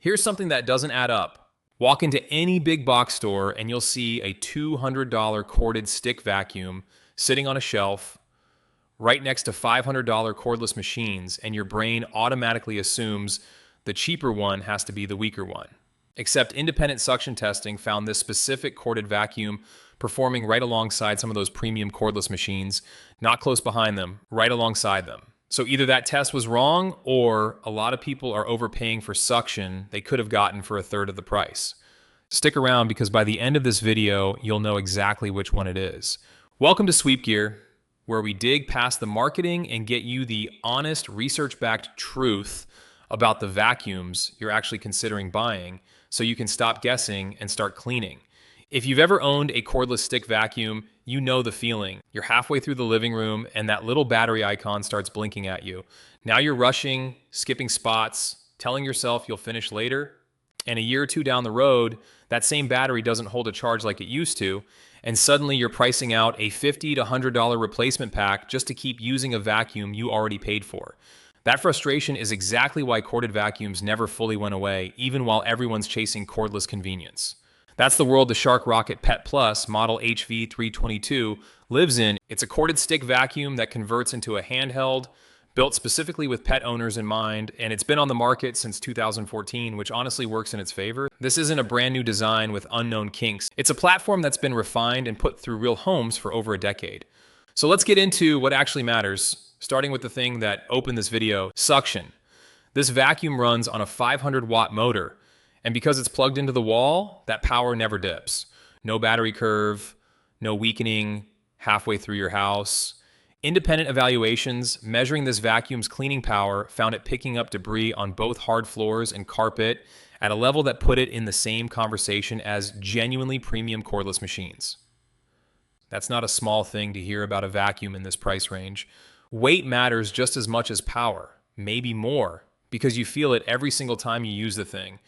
Here's something that doesn't add up. Walk into any big box store and you'll see a $200 corded stick vacuum sitting on a shelf right next to $500 cordless machines, and your brain automatically assumes the cheaper one has to be the weaker one. Except independent suction testing found this specific corded vacuum performing right alongside some of those premium cordless machines, not close behind them, right alongside them. So either that test was wrong, or a lot of people are overpaying for suction they could have gotten for a third of the price. Stick around, because by the end of this video, you'll know exactly which one it is. Welcome to Sweep Gear, where we dig past the marketing and get you the honest, research-backed truth about the vacuums you're actually considering buying, so you can stop guessing and start cleaning. If you've ever owned a cordless stick vacuum, you know the feeling. You're halfway through the living room and that little battery icon starts blinking at you. Now you're rushing, skipping spots, telling yourself you'll finish later. And a year or two down the road, that same battery doesn't hold a charge like it used to. And suddenly you're pricing out a $50 to $100 replacement pack just to keep using a vacuum you already paid for. That frustration is exactly why corded vacuums never fully went away, even while everyone's chasing cordless convenience. That's the world the Shark Rocket Pet Plus model HV322 lives in. It's a corded stick vacuum that converts into a handheld, built specifically with pet owners in mind, and it's been on the market since 2014, which honestly works in its favor. This isn't a brand new design with unknown kinks. It's a platform that's been refined and put through real homes for over a decade. So let's get into what actually matters, starting with the thing that opened this video, suction. This vacuum runs on a 500-watt motor, and because it's plugged into the wall, that power never dips. No battery curve, no weakening halfway through your house. Independent evaluations measuring this vacuum's cleaning power found it picking up debris on both hard floors and carpet at a level that put it in the same conversation as genuinely premium cordless machines. That's not a small thing to hear about a vacuum in this price range. Weight matters just as much as power, maybe more, because you feel it every single time you use the thing.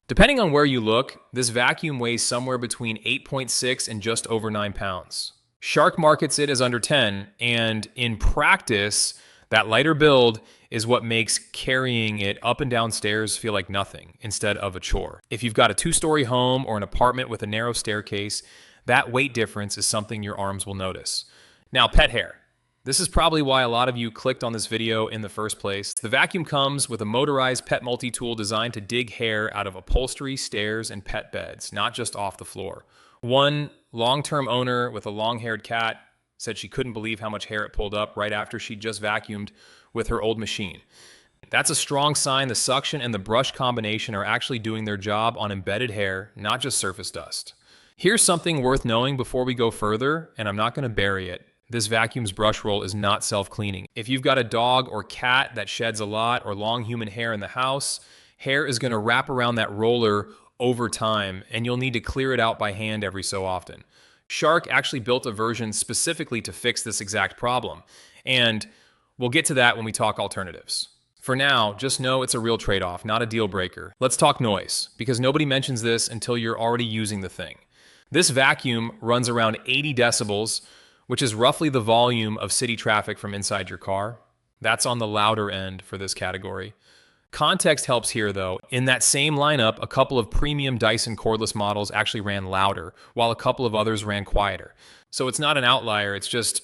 Depending on where you look, this vacuum weighs somewhere between 8.6 and just over 9 pounds. Shark markets it as under 10, and in practice, that lighter build is what makes carrying it up and down stairs feel like nothing instead of a chore. If you've got a 2-story home or an apartment with a narrow staircase, that weight difference is something your arms will notice. Now, pet hair. This is probably why a lot of you clicked on this video in the first place. The vacuum comes with a motorized pet multi-tool designed to dig hair out of upholstery, stairs, and pet beds, not just off the floor. One long-term owner with a long-haired cat said she couldn't believe how much hair it pulled up right after she just vacuumed with her old machine. That's a strong sign the suction and the brush combination are actually doing their job on embedded hair, not just surface dust. Here's something worth knowing before we go further, and I'm not going to bury it. This vacuum's brush roll is not self-cleaning. If you've got a dog or cat that sheds a lot, or long human hair in the house, hair is going to wrap around that roller over time, and you'll need to clear it out by hand every so often. Shark actually built a version specifically to fix this exact problem, and we'll get to that when we talk alternatives. For now, just know it's a real trade-off, not a deal breaker. Let's talk noise, because nobody mentions this until you're already using the thing. This vacuum runs around 80 decibels, which is roughly the volume of city traffic from inside your car. That's on the louder end for this category. Context helps here, though. In that same lineup, a couple of premium Dyson cordless models actually ran louder, while a couple of others ran quieter. So it's not an outlier, it's just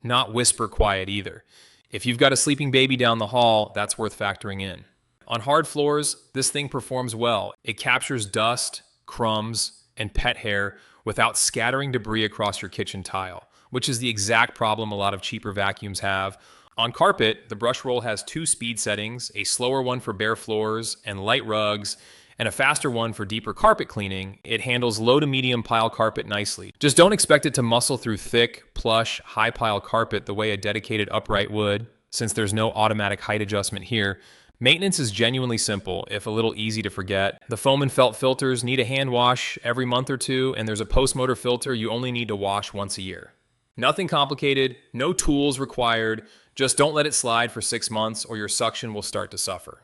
not whisper quiet either. If you've got a sleeping baby down the hall, that's worth factoring in. On hard floors, this thing performs well. It captures dust, crumbs, and pet hair without scattering debris across your kitchen tile, which is the exact problem a lot of cheaper vacuums have. On carpet, the brush roll has 2 speed settings, a slower one for bare floors and light rugs, and a faster one for deeper carpet cleaning. It handles low to medium pile carpet nicely. Just don't expect it to muscle through thick, plush, high pile carpet the way a dedicated upright would, since there's no automatic height adjustment here. Maintenance is genuinely simple, if a little easy to forget. The foam and felt filters need a hand wash every month or two, and there's a post-motor filter you only need to wash once a year. Nothing complicated, no tools required, just don't let it slide for 6 months or your suction will start to suffer.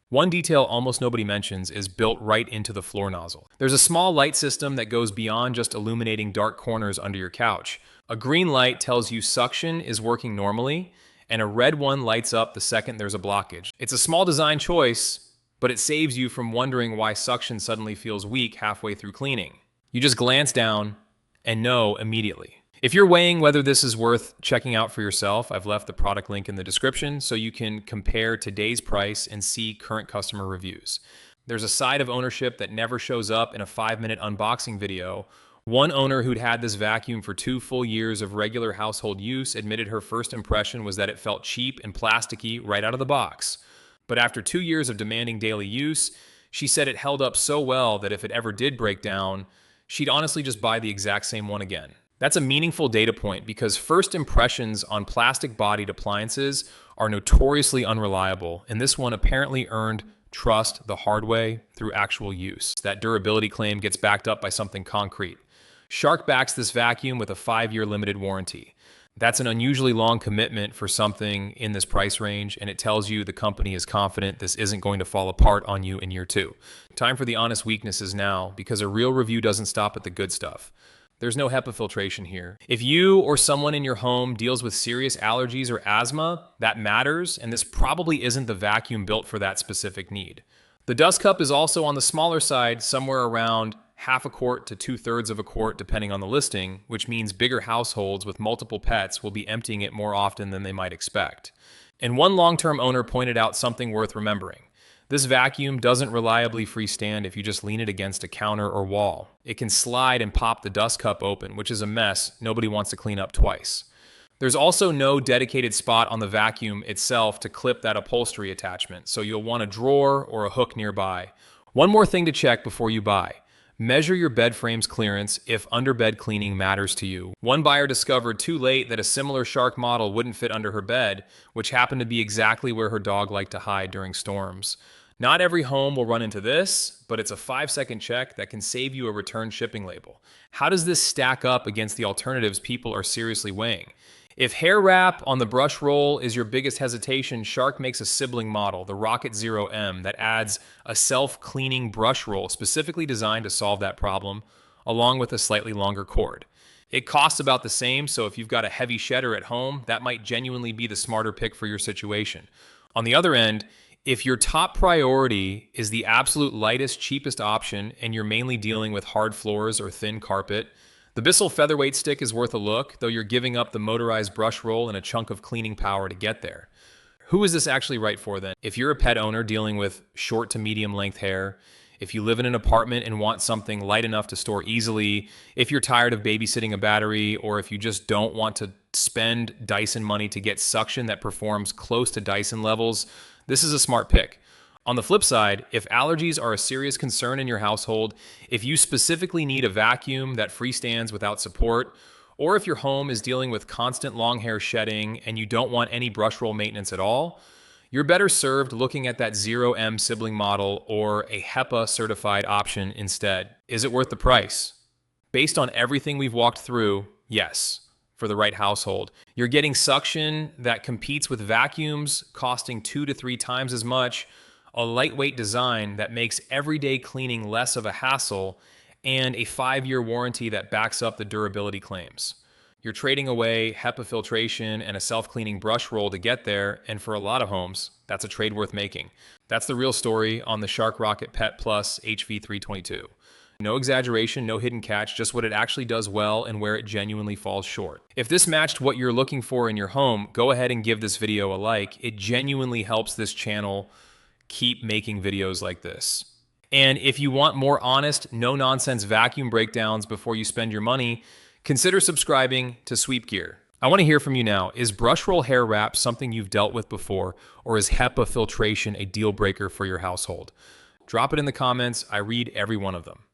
One detail almost nobody mentions is built right into the floor nozzle. There's a small light system that goes beyond just illuminating dark corners under your couch. A green light tells you suction is working normally, and a red one lights up the second there's a blockage. It's a small design choice, but it saves you from wondering why suction suddenly feels weak halfway through cleaning. You just glance down and know immediately. If you're weighing whether this is worth checking out for yourself, I've left the product link in the description so you can compare today's price and see current customer reviews. There's a side of ownership that never shows up in a 5-minute unboxing video. One owner who'd had this vacuum for 2 full years of regular household use admitted her first impression was that it felt cheap and plasticky right out of the box. But after 2 years of demanding daily use, she said it held up so well that if it ever did break down, she'd honestly just buy the exact same one again. That's a meaningful data point because first impressions on plastic-bodied appliances are notoriously unreliable, and this one apparently earned trust the hard way through actual use. That durability claim gets backed up by something concrete. Shark backs this vacuum with a 5-year limited warranty. That's an unusually long commitment for something in this price range, and it tells you the company is confident this isn't going to fall apart on you in year 2. Time for the honest weaknesses now, because a real review doesn't stop at the good stuff. There's no HEPA filtration here. If you or someone in your home deals with serious allergies or asthma, that matters, and this probably isn't the vacuum built for that specific need. The dust cup is also on the smaller side, somewhere around half a quart to 2/3 of a quart, depending on the listing, which means bigger households with multiple pets will be emptying it more often than they might expect. And one long-term owner pointed out something worth remembering. This vacuum doesn't reliably freestand if you just lean it against a counter or wall. It can slide and pop the dust cup open, which is a mess nobody wants to clean up twice. There's also no dedicated spot on the vacuum itself to clip that upholstery attachment, so you'll want a drawer or a hook nearby. One more thing to check before you buy. Measure your bed frame's clearance if underbed cleaning matters to you. One buyer discovered too late that a similar Shark model wouldn't fit under her bed, which happened to be exactly where her dog liked to hide during storms. Not every home will run into this, but it's a 5-second check that can save you a return shipping label. How does this stack up against the alternatives people are seriously weighing? If hair wrap on the brush roll is your biggest hesitation, Shark makes a sibling model, the Rocket 0M, that adds a self-cleaning brush roll specifically designed to solve that problem, along with a slightly longer cord. It costs about the same, so if you've got a heavy shedder at home, that might genuinely be the smarter pick for your situation. On the other end, if your top priority is the absolute lightest, cheapest option, and you're mainly dealing with hard floors or thin carpet, the Bissell Featherweight Stick is worth a look, though you're giving up the motorized brush roll and a chunk of cleaning power to get there. Who is this actually right for then? If you're a pet owner dealing with short to medium length hair, if you live in an apartment and want something light enough to store easily, if you're tired of babysitting a battery, or if you just don't want to spend Dyson money to get suction that performs close to Dyson levels, this is a smart pick. On the flip side, if allergies are a serious concern in your household, if you specifically need a vacuum that freestands without support, or if your home is dealing with constant long hair shedding and you don't want any brush roll maintenance at all, you're better served looking at that 0M sibling model or a HEPA certified option instead. Is it worth the price? Based on everything we've walked through, yes. For the right household. You're getting suction that competes with vacuums costing 2 to 3 times as much, a lightweight design that makes everyday cleaning less of a hassle, and a 5-year warranty that backs up the durability claims. You're trading away HEPA filtration and a self-cleaning brush roll to get there, and for a lot of homes, that's a trade worth making. That's the real story on the Shark Rocket Pet Plus HV322. No exaggeration, no hidden catch, just what it actually does well and where it genuinely falls short. If this matched what you're looking for in your home, go ahead and give this video a like. It genuinely helps this channel keep making videos like this. And if you want more honest, no-nonsense vacuum breakdowns before you spend your money, consider subscribing to Sweep Gear. I want to hear from you now. Is brush roll hair wrap something you've dealt with before, or is HEPA filtration a deal breaker for your household? Drop it in the comments. I read every one of them.